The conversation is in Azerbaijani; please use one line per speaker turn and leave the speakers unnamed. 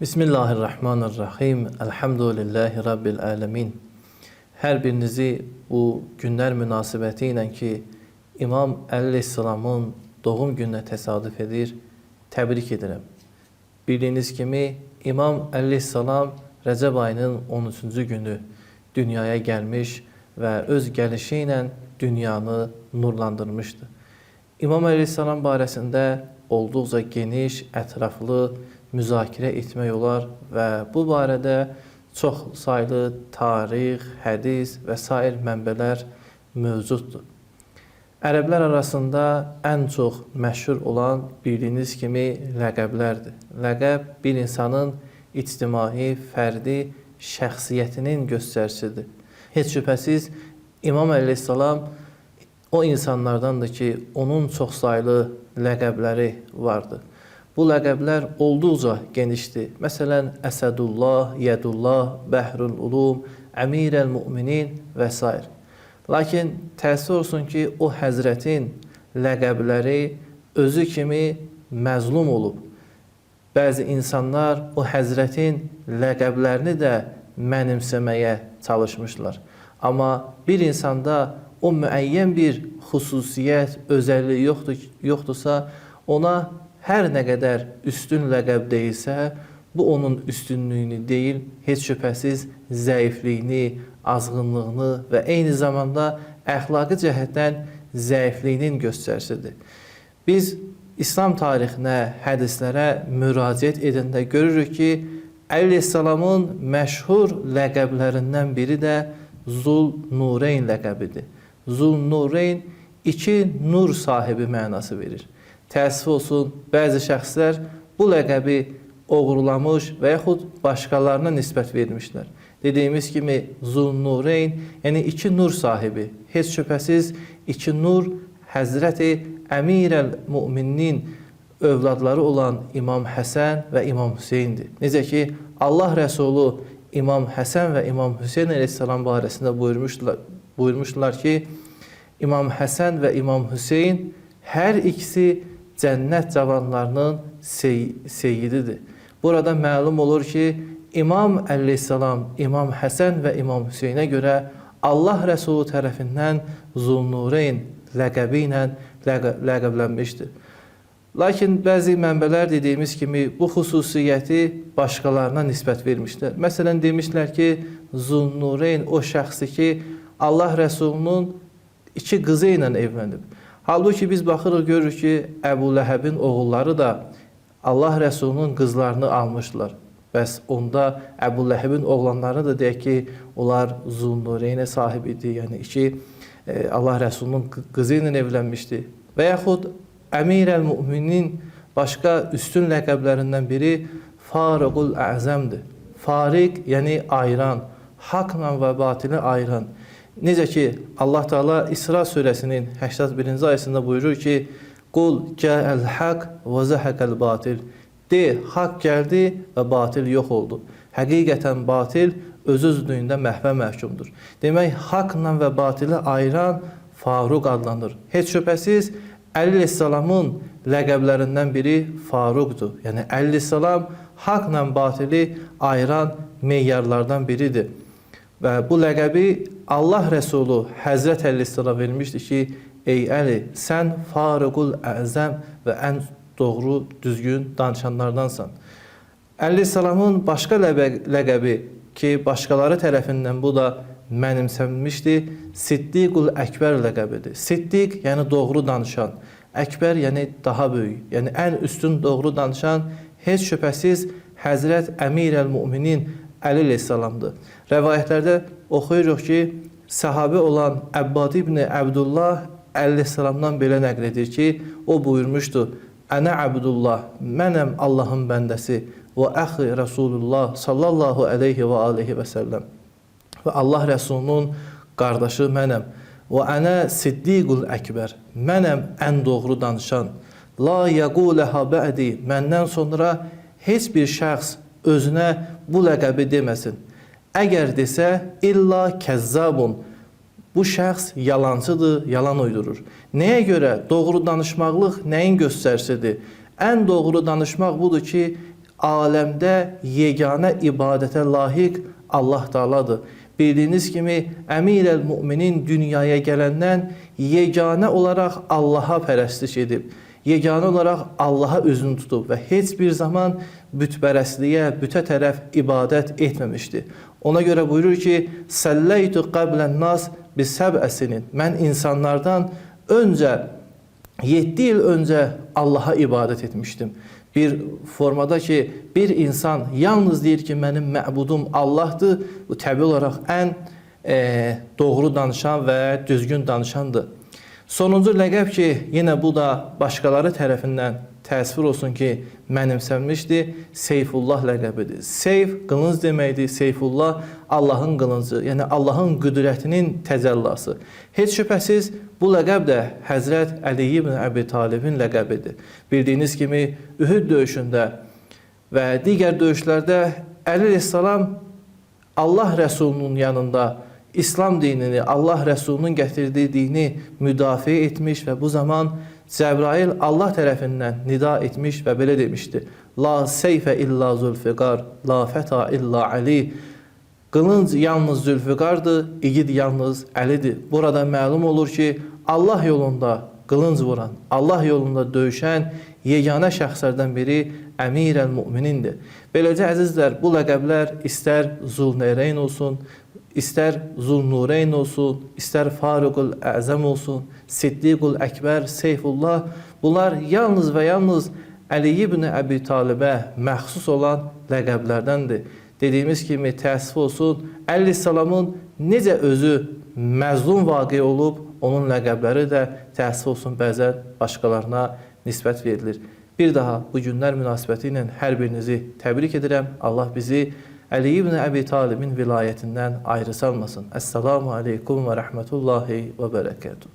Bismillahirrahmanirrahim. Elhamdülillahi Rabbil alemin. Hər birinizi bu günlər münasibəti ilə ki, İmam Əleyhisselamın doğum gününə təsadüf edir, təbrik edirəm. Bildiyiniz kimi, İmam Əleyhisselam Rəcəb ayının 13-cü günü dünyaya gəlmiş və öz gəlişi ilə dünyanı nurlandırmışdı. İmam Əleyhisselam barəsində olduqca geniş, ətraflı müzakirə etmək olar və bu barədə çox saylı tarix, hədis və sair mənbələr mövcuddur. Ərəblər arasında ən çox məşhur olan bildiyiniz kimi ləqəblərdir. Ləqəb bir insanın ictimai, fərdi şəxsiyyətinin göstəricisidir. Heç şübhəsiz İmam Əleyhisselam o insanlardandır ki, onun çox saylı ləqəbləri vardır. Bu ləqəblər olduqca genişdir. Məsələn, Əsədullah, Yədullah, Bəhrül Ulum, Əmirəl Müminin və s. Lakin təəssüf olsun ki, o həzrətin ləqəbləri özü kimi məzlum olub. Bəzi insanlar o həzrətin ləqəblərini də mənimsəməyə çalışmışlar. Amma bir insanda o müəyyən bir xüsusiyyət, özəlliyi yoxdursa, ona hər nə qədər üstün ləqəb deyilsə, bu onun üstünlüyünü deyil, heç şübhəsiz zəifliyini, azğınlığını və eyni zamanda əxlaqi cəhətdən zəifliyinin göstəricisidir. Biz İslam tarixinə, hədislərə müraciət edəndə görürük ki, Əleyhisselamın məşhur ləqəblərindən biri də Zul-Nureyn ləqəbidir. Zul-Nureyn iki nur sahibi mənası verir. Təəssüf olsun, bəzi şəxslər bu ləqəbi oğurlamış və yaxud başqalarına nisbət vermişlər. Dediyimiz kimi Zul-Nureyn, yəni iki nur sahibi. Heç şübhəsiz iki nur Həzrəti Əmirəl Müminin övladları olan İmam Həsən və İmam Hüseyndir. Necə ki, Allah Rəsulu İmam Həsən və İmam Hüseyn əleyhissalam barəsində buyurmuşdular ki, İmam Həsən və İmam Hüseyn hər ikisi cənnət cavanlarının seyyididir. Burada məlum olur ki, İmam Əleyhisselam, İmam Həsən və İmam Hüseynə görə Allah Rəsulu tərəfindən Zul-Nureyn ləqəbi ilə ləqəblənmişdir. Lakin bəzi mənbələr dediyimiz kimi bu xüsusiyyəti başqalarına nisbət vermişlər. Məsələn, demişlər ki, Zul-Nureyn o şəxsi ki, Allah Rəsulunun iki qızı ilə evlənib. Halbuki biz baxırıq, görürük ki, Əbu Ləhəbin oğulları da Allah Rəsulunun qızlarını almışdılar. Bəs onda Əbu Ləhəbin oğlanları da deyək ki, onlar Zul-Nureynə sahib idi. Yəni iki Allah Rəsulunun qızı ilə evlənmişdi. Və yaxud Əmirəl Müminin başqa üstün ləqəblərindən biri Fariqul Əzəmdir. Fariq, yəni ayıran, haqla və batili ayıran. Necə ki, Allah Teala İsra surəsinin 81-ci ayəsində buyurur ki, Qul cəəl haqq və zəhəqəl batil. De, haqq gəldi və batil yox oldu. Həqiqətən batil öz-özlüyündə məhvə məhkumdur. Demək, haqla və batili ayıran Faruq adlanır. Heç şübhəsiz, Əleyhisselamın ləqəblərindən biri Faruqdur. Yəni, Əleyhisselam haqla batili ayıran meyyarlardan biridir. Və bu ləqəbi Allah Rəsulu Həzrət Əleyhisselam vermişdir ki, ey Əli, sən Fariqul Əzəm və ən doğru, düzgün danışanlardansan. Əleyhisselamın başqa ləqəbi ki, başqaları tərəfindən bu da mənimsənmişdir, Siddiqul Əkbər ləqəbidir. Siddiq, yəni doğru danışan, Əkbər, yəni daha böyük, yəni ən üstün doğru danışan, heç şübhəsiz Həzrət Əmirəl Müminin Əli əleyhissalamdır. Rəvayətlərdə oxuyuruq ki, səhabə olan Əbbad ibn Əbdullah əleyhissalamdan belə nəql edir ki, o buyurmuşdu, Ənə Əbdullah, mənəm Allahın bəndəsi və əxi Rasulullah sallallahu aleyhi və aleyhi və səlləm. Və Allah Rəsulunun qardaşı mənəm. Və ənə Siddiqul Əkbər, mənəm ən doğru danışan. La yəquləhə bə'di, məndən sonra heç bir şəxs özünə bu ləqəbi deməsin. Əgər desə, illa kəzzabun, bu şəxs yalancıdır, yalan uydurur. Nəyə görə? Doğru danışmaqlıq nəyin göstərisidir? Ən doğru danışmaq budur ki, aləmdə yeganə ibadətə layiq Allah Taaladır. Bildiyiniz kimi Əmirəl Müminin dünyaya gələndən yeganə olaraq Allaha pərəstiş edib. Yeganə olaraq Allaha üzünü tutub və heç bir zaman bütpərəstliyə, bütə tərəf ibadət etməmişdi. Ona görə buyurur ki, Səlləytu qəblən nas bisəbəsinin. Mən insanlardan öncə, 7 il öncə Allaha ibadət etmişdim. Bir formada ki, bir insan yalnız deyir ki, mənim məbudum Allahdır, bu təbii olaraq ən doğru danışan və düzgün danışandır. Sonuncu ləqəb ki, yenə bu da başqaları tərəfindən təəssüf olsun ki, mənimsənmişdir, Seyfullah ləqəbidir. Seyf, qılınc deməkdir, Seyfullah, Allahın qılıncı, yəni Allahın qüdrətinin təcəllası. Heç şübhəsiz, bu ləqəb də Həzrət Əli ibn Əbi Talibin ləqəbidir. Bildiyiniz kimi, Ühud döyüşündə və digər döyüşlərdə Əli əleyhissalam Allah Rəsulunun yanında İslam dinini, Allah Rəsulunun gətirdiyi dini müdafiə etmiş və bu zaman Cəbrail Allah tərəfindən nida etmiş və belə demişdi. La seyfə illa Zülfiqar, la fəta illa Ali. Qılınc yalnız Zülfiqardır, igid yalnız Əlidir. Burada məlum olur ki, Allah yolunda qılınc vuran, Allah yolunda döyüşən yeganə şəxslərdən biri Əmirəl Müminindir. Beləcə, əzizlər, bu ləqəblər istər Zülneyreyn olsun, İstər Zülnureyn olsun, istər Faruqul Əzəm olsun, Siddiqul Əkbər, Seyfullah, bunlar yalnız və yalnız Əli ibn Əbi Talibə məxsus olan ləqəblərdəndir. Dediyimiz kimi təəssüf olsun, Əli əleyhissalamın necə özü məzlum vaqe olub, onun ləqəbləri də təəssüf olsun bəzən başqalarına nisbət verilir. Bir daha bu günlər münasibəti ilə hər birinizi təbrik edirəm. Allah bizi Əli ibn Əbi Talibin vilayətindən ayrı salmasın. Əssalamu aleykum və rəhmətullahi və bərəkətuhu.